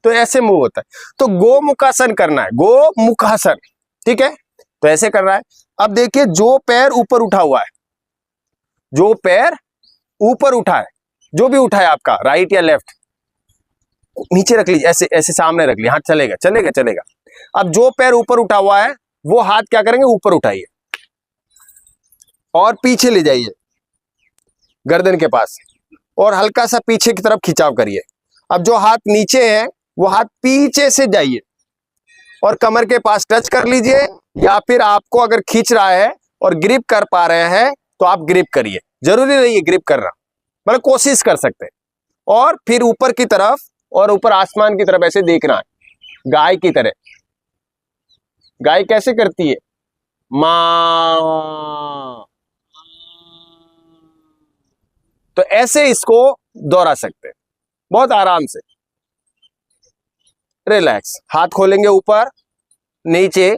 तो ऐसे मूव होता है। तो गोमुखासन करना है, गोमुखासन, ठीक है। तो ऐसे करना है। अब देखिए जो पैर ऊपर उठा हुआ है, जो पैर ऊपर उठा है, जो भी उठा है आपका, राइट या लेफ्ट, नीचे रख लीजिए, ऐसे ऐसे सामने रख लीजिए, हाँ चलेगा चलेगा चलेगा। अब जो पैर ऊपर उठा हुआ है वो हाथ क्या करेंगे, ऊपर उठाइए और पीछे ले जाइए गर्दन के पास, और हल्का सा पीछे की तरफ खिंचाव करिए। अब जो हाथ नीचे है वो हाथ पीछे से जाइए और कमर के पास टच कर लीजिए, या फिर आपको अगर खींच रहा है और ग्रिप कर पा रहे हैं तो आप ग्रिप करिए, जरूरी नहीं है ग्रिप करना, मतलब कोशिश कर सकते हैं। और फिर ऊपर की तरफ और ऊपर आसमान की तरफ ऐसे देखना है, गाय की तरह। गाय कैसे करती है, मां। तो ऐसे इसको दोहरा सकते हैं बहुत आराम से। रिलैक्स, हाथ खोलेंगे ऊपर नीचे,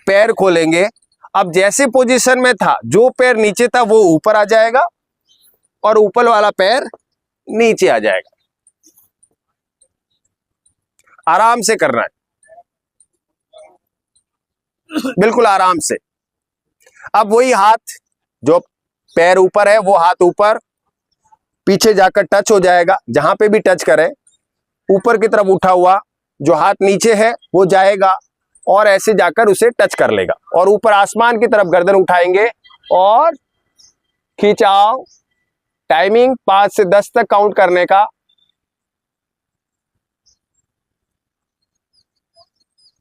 पैर खोलेंगे। अब जैसे पोजीशन में था, जो पैर नीचे था वो ऊपर आ जाएगा और ऊपर वाला पैर नीचे आ जाएगा। आराम से करना है, बिल्कुल आराम से। अब वही हाथ, जो पैर ऊपर है वो हाथ ऊपर पीछे जाकर टच हो जाएगा, जहां पे भी टच करे ऊपर की तरफ उठा हुआ जो हाथ नीचे है वो जाएगा और ऐसे जाकर उसे टच कर लेगा, और ऊपर आसमान की तरफ गर्दन उठाएंगे और खिंचाव। टाइमिंग 5 से 10 तक काउंट करने का।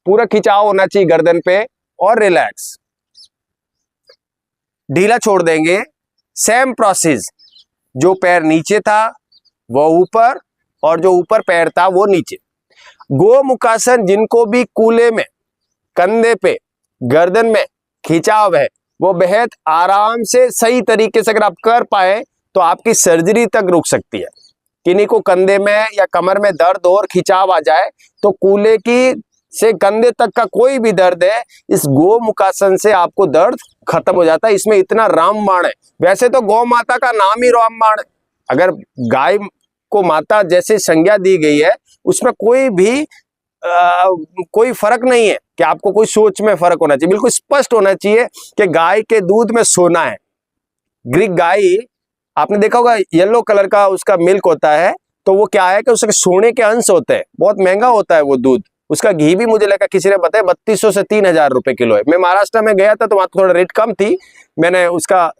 पूरा खिंचाव होना चाहिए गर्दन पे, और रिलैक्स, ढीला छोड़ देंगे। सेम प्रोसेस, जो पैर नीचे था वो ऊपर और जो ऊपर पैर था वो नीचे। गोमुखासन जिनको भी कूल्हे में, कंधे पे, गर्दन में खिंचाव है, वो बेहद आराम से सही तरीके से अगर आप कर पाए तो आपकी सर्जरी तक रुक सकती है। किन्हीं को कंधे में या कमर में दर्द और खिंचाव आ जाए तो कूल्हे की से कंधे तक का कोई भी दर्द है, इस गोमुखासन से आपको दर्द खत्म हो जाता है। इसमें इतना रामबाण है। वैसे तो गौ माता का नाम ही रामबाण है। अगर गाय को माता जैसे संज्ञा दी गई है, उसमें कोई फर्क नहीं है कि आपको कोई सोच में फर्क होना चाहिए। बिल्कुल स्पष्ट होना चाहिए कि गाय के दूध में सोना है। ग्रीक गाय, आपने देखा होगा येलो कलर का उसका मिल्क होता है, तो वो क्या है कि उसके सोने के अंश होते हैं। बहुत महंगा होता है वो दूध। उसका घी भी मुझे लगा किसी ने बताया 3200 से 3000 रुपए किलो है। मैं महाराष्ट्र में गया था तो वहां थोड़ा रेट कम थी, मैंने उसका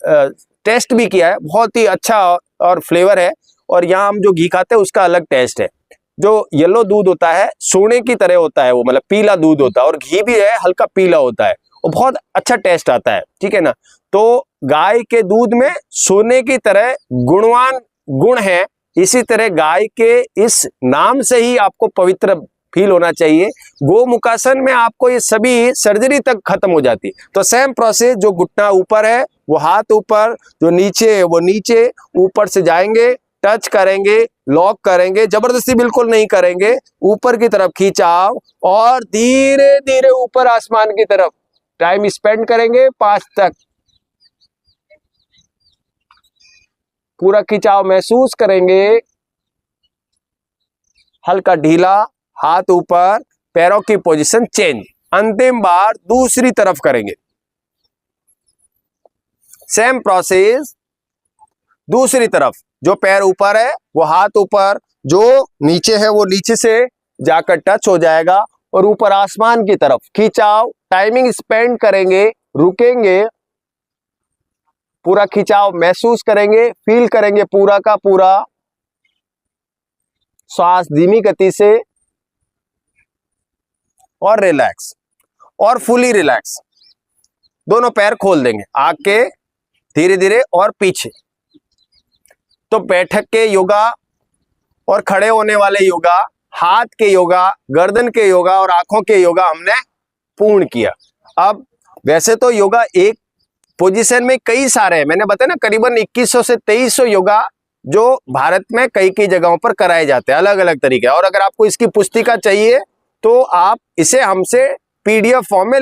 टेस्ट भी किया है, बहुत ही अच्छा और फ्लेवर है। और यहाँ हम जो घी खाते हैं उसका अलग टेस्ट है। जो येलो दूध होता है सोने की तरह होता है, वो मतलब पीला दूध होता है, और घी भी है हल्का पीला होता है, वो बहुत अच्छा टेस्ट आता है, ठीक है ना। तो गाय के दूध में सोने की तरह गुणवान गुण है, इसी तरह गाय के इस नाम से ही आपको पवित्र फील होना चाहिए। गोमुखासन में आपको ये सभी सर्जरी तक खत्म हो जाती है। तो सेम प्रोसेस, जो घुटना ऊपर है वो हाथ ऊपर, जो नीचे है वो नीचे, ऊपर से जाएंगे, टच करेंगे, लॉक करेंगे, जबरदस्ती बिल्कुल नहीं करेंगे, ऊपर की तरफ खींचाव और धीरे धीरे ऊपर आसमान की तरफ। टाइम स्पेंड करेंगे 5 तक। पूरा खिंचाव महसूस करेंगे, हल्का ढीला, हाथ ऊपर, पैरों की पोजीशन चेंज। अंतिम बार दूसरी तरफ करेंगे, सेम प्रोसेस। दूसरी तरफ, जो पैर ऊपर है वो हाथ ऊपर, जो नीचे है वो नीचे से जाकर टच हो जाएगा, और ऊपर आसमान की तरफ खिंचाव। टाइमिंग स्पेंड करेंगे, रुकेंगे, पूरा खिंचाव महसूस करेंगे, फील करेंगे पूरा का पूरा। श्वास धीमी गति से, और रिलैक्स, और फुली रिलैक्स। दोनों पैर खोल देंगे आगे धीरे धीरे और पीछे। तो बैठक के योगा और खड़े होने वाले योगा, हाथ के योगा, गर्दन के योगा और आंखों के योगा हमने पूर्ण किया। अब वैसे तो योगा एक पोजीशन में कई सारे हैं, मैंने बताया ना, करीबन 2100 से 2300 योगा जो भारत में कई कई जगहों पर कराए जाते हैं, अलग अलग तरीके। और अगर आपको इसकी पुस्तिका चाहिए तो आप इसे हमसे PDF फॉर्म में